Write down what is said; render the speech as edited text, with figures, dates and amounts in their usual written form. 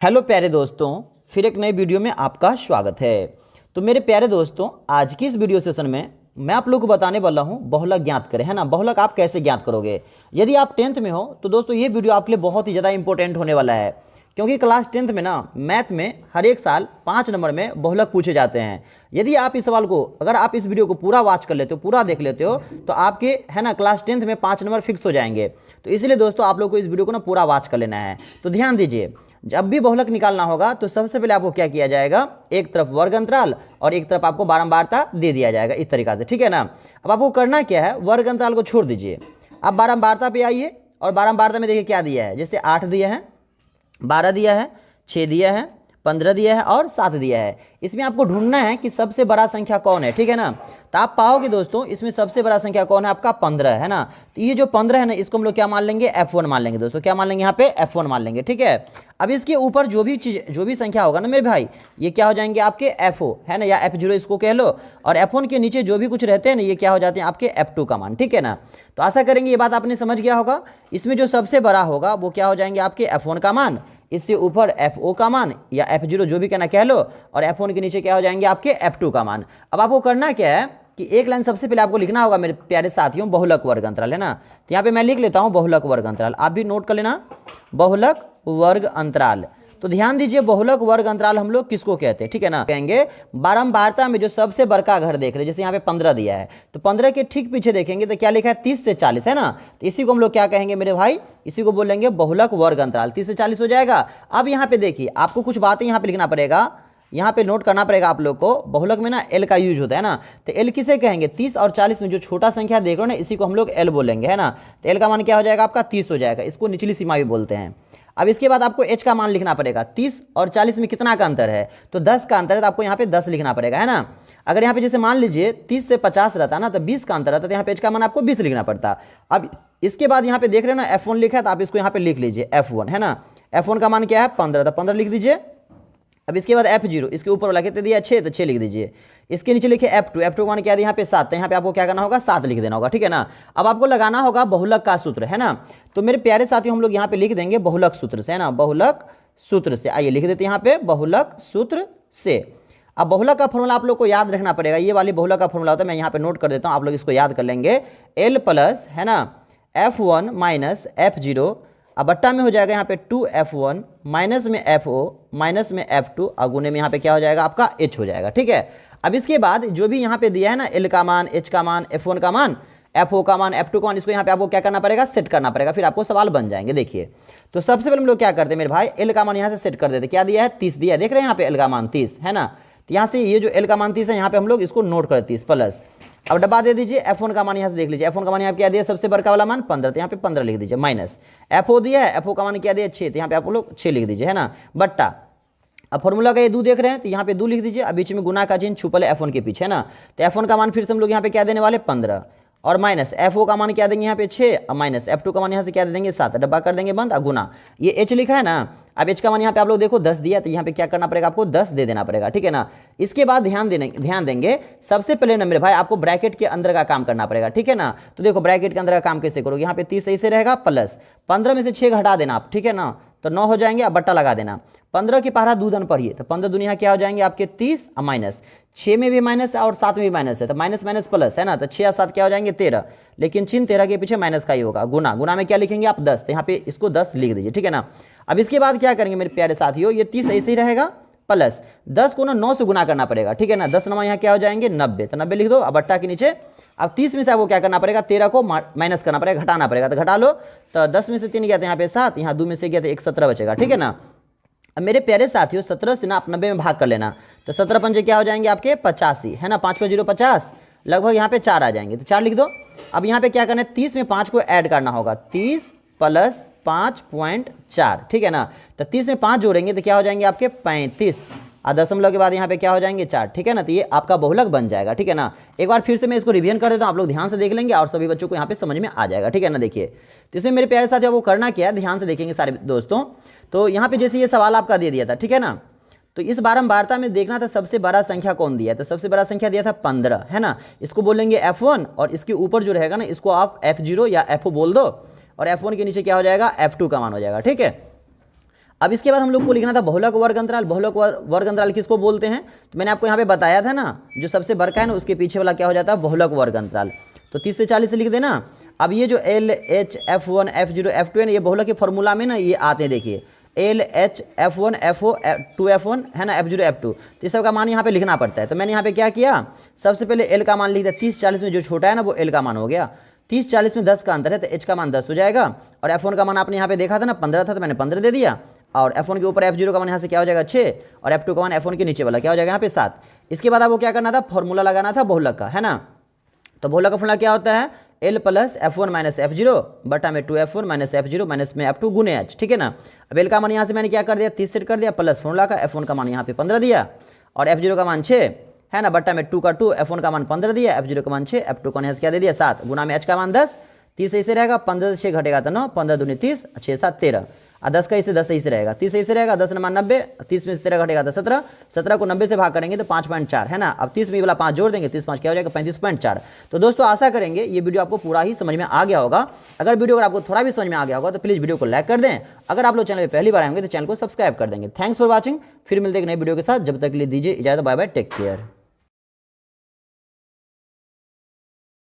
Hello प्यारे दोस्तों, फिर एक नई वीडियो में आपका स्वागत है। तो मेरे प्यारे दोस्तों, आज की इस वीडियो सेशन में मैं आप लोग को बताने वाला हूं बहुलक ज्ञात करें, है ना। बहुलक आप कैसे ज्ञात करोगे। यदि आप 10th में हो तो दोस्तों ये वीडियो आपके लिए बहुत ही ज़्यादा इंपॉर्टेंट होने वाला है, क्योंकि क्लास 10th में ना मैथ में हर एक साल 5 नंबर में बहुलक पूछे जाते हैं। यदि आप इस सवाल को, अगर आप इस वीडियो को पूरा वॉच कर लेते हो, पूरा देख लेते हो, तो आपके, है ना, क्लास 10th में 5 नंबर फिक्स हो जाएंगे। तो इसलिए दोस्तों आप लोग को इस वीडियो को ना पूरा वॉच कर लेना है। तो ध्यान दीजिए, जब भी बहुलक निकालना होगा तो सबसे पहले आपको क्या किया जाएगा, एक तरफ वर्ग अंतराल और एक तरफ आपको बारंबारता दे दिया जाएगा, इस तरीका से, ठीक है ना। अब आपको करना क्या है, वर्ग अंतराल को छोड़ दीजिए, अब बारंबारता पे आइए। और बारंबारता में देखिए क्या दिया है, जैसे 8 दिया है, 12 दिया है, 6 दिया है, 15 दिया है और 7 दिया है। इसमें आपको ढूंढना है कि सबसे बड़ा संख्या कौन है, ठीक है ना। तो आप पाओगे दोस्तों, इसमें सबसे बड़ा संख्या कौन है, आपका 15 है ना। तो ये जो 15 है ना, इसको हम लोग क्या मान लेंगे, F1 मान लेंगे दोस्तों। क्या मान लेंगे यहाँ पे, F1 मान लेंगे, ठीक है। अब इसके ऊपर जो भी चीज, जो भी संख्या होगा ना मेरे भाई, ये क्या हो जाएंगे आपके FO, है ना, या F0 इसको कह लो। और F1 के नीचे जो भी कुछ रहते हैं ना, ये क्या हो जाते हैं आपके F2 का मान, ठीक है ना। तो आशा करेंगे ये बात आपने समझ गया होगा। इसमें जो सबसे बड़ा होगा वो क्या हो जाएंगे आपके F1 का मान, इससे ऊपर FO का मान या F0 जो भी कहना कह लो, और F1 के नीचे क्या हो जाएंगे आपके F2 का मान। अब आपको करना क्या है कि एक लाइन सबसे पहले आपको लिखना होगा मेरे प्यारे साथियों, बहुलक वर्ग अंतराल, है ना। तो यहाँ पे मैं लिख लेता हूँ बहुलक वर्ग अंतराल, आप भी नोट कर लेना, बहुलक वर्ग अंतराल। तो ध्यान दीजिए, बहुलक वर्ग अंतराल हम लोग किसको कहते हैं, ठीक है ना। कहेंगे बारंबारता में जो सबसे बड़का घर देख रहे हैं, जैसे यहाँ पे 15 दिया है, तो 15 के ठीक पीछे देखेंगे तो क्या लिखा है, 30 से 40, है ना। तो इसी को हम लोग क्या कहेंगे मेरे भाई, इसी को बोलेंगे बहुलक वर्ग अंतराल। 30 से 40 हो जाएगा। अब यहाँ पे देखिए, आपको कुछ बातें यहाँ पे लिखना पड़ेगा, यहाँ पे नोट करना पड़ेगा आप लोग को। बहुलक में ना एल का यूज होता है ना। तो एल किसे कहेंगे, 30 और 40 में जो छोटा संख्या देख रहे हो ना, इसी को हम लोग एल बोलेंगे, है ना। तो एल का मान क्या हो जाएगा आपका 30 हो जाएगा, इसको निचली सीमा भी बोलते हैं। अब इसके बाद आपको एच का मान लिखना पड़ेगा। 30 और 40 में कितना का अंतर है, तो 10 का अंतर है, तो आपको यहाँ पे 10 लिखना पड़ेगा, है ना। अगर यहाँ पे जैसे मान लीजिए 30 से 50 रहता ना, तो 20 का अंतर रहता, तो यहाँ पे एच का मान आपको 20 लिखना पड़ता। अब इसके बाद यहाँ पे देख रहे हो ना F1 लिखा है, तो आप इसको यहाँ पे लिख लीजिए F1, है ना। F1 का मान क्या है 15, तो 15 लिख दीजिए। अब इसके बाद F0, इसके ऊपर वाला कितने दिया 6, तो 6 लिख दीजिए। इसके नीचे लिखे F2, F2 का मान क्या है यहाँ पे 7, तो यहाँ पे आपको क्या करना होगा 7 लिख देना होगा, ठीक है ना। अब आपको लगाना होगा बहुलक का सूत्र, है ना। तो मेरे प्यारे साथियों हम लोग यहाँ पे लिख देंगे बहुलक सूत्र से, है ना, बहुलक सूत्र से। आइए लिख देते हैं यहाँ पे बहुलक सूत्र से। अब बहुलक का फॉर्मूला आप लोग को याद रखना पड़ेगा, ये वाली बहुलक का फॉर्मूला होता है, मैं यहाँ पे नोट कर देता हूँ, आप लोग इसको याद कर लेंगे। L प्लस, है ना, F1 माइनस F0, अब बट्टा में हो जाएगा यहाँ पे 2F1 माइनस में FO माइनस में F2, अगुने में यहाँ पे क्या हो जाएगा आपका H हो जाएगा, ठीक है। अब इसके बाद जो भी यहाँ पे दिया है ना, L का मान, H का मान, F1 का मान, FO का मान, F2 का मान, इसको यहाँ पे आपको क्या करना पड़ेगा, सेट करना पड़ेगा, फिर आपको सवाल बन जाएंगे। देखिए, तो सबसे पहले हम लोग क्या करते हैं मेरे भाई, L का मान यहाँ से सेट कर देते। क्या दिया है 30 दिया है, देख रहे हैं यहाँ पे L का मान 30, है ना। तो यहाँ से ये जो L का मान 30 है, यहाँ पे हम लोग इसको नोट करते 30 प्लस। अब डब्बा दे दीजिए, F1 का मान यहाँ से देख लीजिए, F1 का मान यहाँ क्या दिया, सबसे बड़का वाला मान 15, तो यहाँ पे 15 लिख दीजिए, माइनस FO दिया है, FO का मान क्या दिया 6, तो यहाँ पे आप लोग 6 लिख दीजिए, है ना, बट्टा। अब फॉर्मूला का ये 2 देख रहे हैं, तो यहाँ पे 2 लिख दीजिए। अब बीच में गुना का चिन्ह छुपल है F1 के पीछे, है ना। तो F1 का मान फिर से हम लोग यहाँ पे क्या देने वाले 15, और माइनस FO का मान क्या देंगे यहाँ पे 6, और माइनस F2 का मान यहाँ से क्या दे देंगे 7, डब्बा कर देंगे बंद, और गुना ये H लिखा है ना। अब H का मान यहाँ पे आप लोग देखो 10 दिया, तो यहाँ पे क्या करना पड़ेगा आपको 10 दे देना पड़ेगा, ठीक है ना। इसके बाद ध्यान देंगे, सबसे पहले ना मेरे भाई आपको ब्रैकेट के अंदर का काम करना पड़ेगा, ठीक है ना। तो देखो ब्रैकेट के अंदर का काम कैसे करोगे, यहाँ पे 30 ऐसे रहेगा, प्लस 15 में से 6 घटा देना आप, ठीक है ना, तो 9 हो जाएंगे। अब बट्टा लगा देना, 15 की पहरा 2 धन पढ़िए, तो 15 दुनिया क्या हो जाएंगे आपके 30, और माइनस 6 में भी माइनस है और 7 में भी माइनस है, तो माइनस माइनस प्लस, है ना। तो 6 और 7 क्या हो जाएंगे 13, लेकिन चिन्ह 13 के पीछे माइनस का ही होगा। गुना, गुना में क्या लिखेंगे आप 10, तो यहाँ पे इसको 10 लिख दीजिए, ठीक है ना। अब इसके बाद क्या करेंगे मेरे प्यारे साथियों, ये 30 ऐसे ही रहेगा, प्लस 10 को ना 9 से गुना करना पड़ेगा, ठीक है ना। 10 9 यहाँ क्या हो जाएंगे 90, तो 90 लिख दो। अब बट्टा के नीचे, अब 30 में से आपको क्या करना पड़ेगा, 13 को माइनस करना पड़ेगा, घटाना पड़ेगा, तो घटा लो। तो 10 में से 3 गया था यहाँ पे 7, यहाँ 2 में से गया था 1, 17 बचेगा, ठीक है ना। अब मेरे प्यारे साथियों 17 से ना आप 90 में भाग कर लेना, तो 17 पंजे क्या हो जाएंगे आपके 85, है ना, 5 5 0 50, लगभग यहाँ पे 4 आ जाएंगे, तो 4 लिख दो। अब यहाँ पे क्या करना है, 30 में 5 को ऐड करना होगा, 30 प्लस 5.4, ठीक है ना। तो 30 में 5 जोड़ेंगे तो क्या हो जाएंगे आपके 35, और दशमलव के बाद यहाँ पे क्या हो जाएंगे 4, ठीक है ना। तो ये आपका बहुलक बन जाएगा, ठीक है ना। एक बार फिर से मैं इसको रिवीजन कर देता हूँ, आप लोग ध्यान से देख लेंगे और सभी बच्चों को यहाँ पे समझ में आ जाएगा, ठीक है ना। देखिए, तो इसमें मेरे प्यारे साथियों आपको करना क्या है, ध्यान से देखेंगे सारे दोस्तों। तो यहाँ पे जैसे ये सवाल आपका दे दिया था, ठीक है ना। तो इस बारंबारता में देखना था सबसे बड़ा संख्या कौन दिया, तो सबसे बड़ा संख्या दिया था 15, है ना। इसको बोलेंगे F1, और इसके ऊपर जो रहेगा ना, इसको आप F0 या FO बोल दो, और F1 के नीचे क्या हो जाएगा F2 का मान हो जाएगा, ठीक है। अब इसके बाद हम लोग को लिखना था बहुलक वर्ग अंतराल। बहुलक वर्ग अंतराल किसको बोलते हैं? तो मैंने आपको यहाँ पे बताया था ना, जो सबसे बड़का है ना उसके पीछे वाला क्या हो जाता है? बहुलक वर्ग अंतराल। तो 30 से 40 से लिख देना। अब ये जो LH F1 F0 F2 है ना, ये बहुलक के फॉर्मूला में ना ये आते हैं, देखिए LH F1 FO 2F1 है ना, F0 F2, तो इस सब का मान यहाँ पे लिखना पड़ता है। तो मैंने यहाँ पे क्या किया, सबसे पहले L का मान लिख दिया। 30-40 में जो छोटा है ना वो L का मान हो गया। 30-40 में 10 का अंतर है तो H का मान 10 हो जाएगा। और F1 का मान आपने यहाँ पे देखा था ना 15 था, तो मैंने 15 दे दिया। और F1 के ऊपर F0 का मान यहाँ से क्या हो जाएगा 6, और F2 का मान F1 के नीचे वाला क्या हो जाएगा यहाँ पे 7। इसके बाद आपको क्या करना था, फॉर्मूला लगाना था बहुलक का, है ना। तो बहुलक का फॉर्मूला क्या होता है? L plus F1 minus F0 बटा में 2F1 माइनस F0 माइनस में F2 गुने H, ठीक है ना। अब L का मान यहाँ से मैंने क्या कर दिया 30 सेट कर दिया, प्लस फॉर्मूला का F1 का मान यहाँ पे 15 दिया, और F0 का मान 6 है ना, बट्टा में 2 का 2, F1 का मान 15 दिया, F0 का मान 6, F2 का यहाँ से क्या दे दिया 7, गुना में H का मान 10। 30 सही से रहेगा, 15 से 6 घटेगा तो 9, 15 दूनी 30, 6 7 13, और 10 का इसे 10 सही से रहेगा, 30 सही से रहेगा, 10 9 90, 30 में से 13 घटेगा तो 17, 17 को 90 से भाग करेंगे तो 5.4 है ना। अब 30 में वाला 5 जोड़ देंगे, 30 5 क्या हो जाएगा 35.4। तो दोस्तों आशा करेंगे ये वीडियो आपको पूरा ही समझ में आ गया होगा। अगर वीडियो अगर आपको थोड़ा भी समझ में आ गया होगा तो प्लीज़ वीडियो को लाइक कर दें। अगर आप लोग चैनल पर पहली बार आएंगे तो चैनल को सब्सक्राइब कर देंगे। Thanks for watching. फिर मिलते हैं एक नई वीडियो के साथ, जब तक के लिए दीजिए इजाजत, बाय बाय, टेक केयर।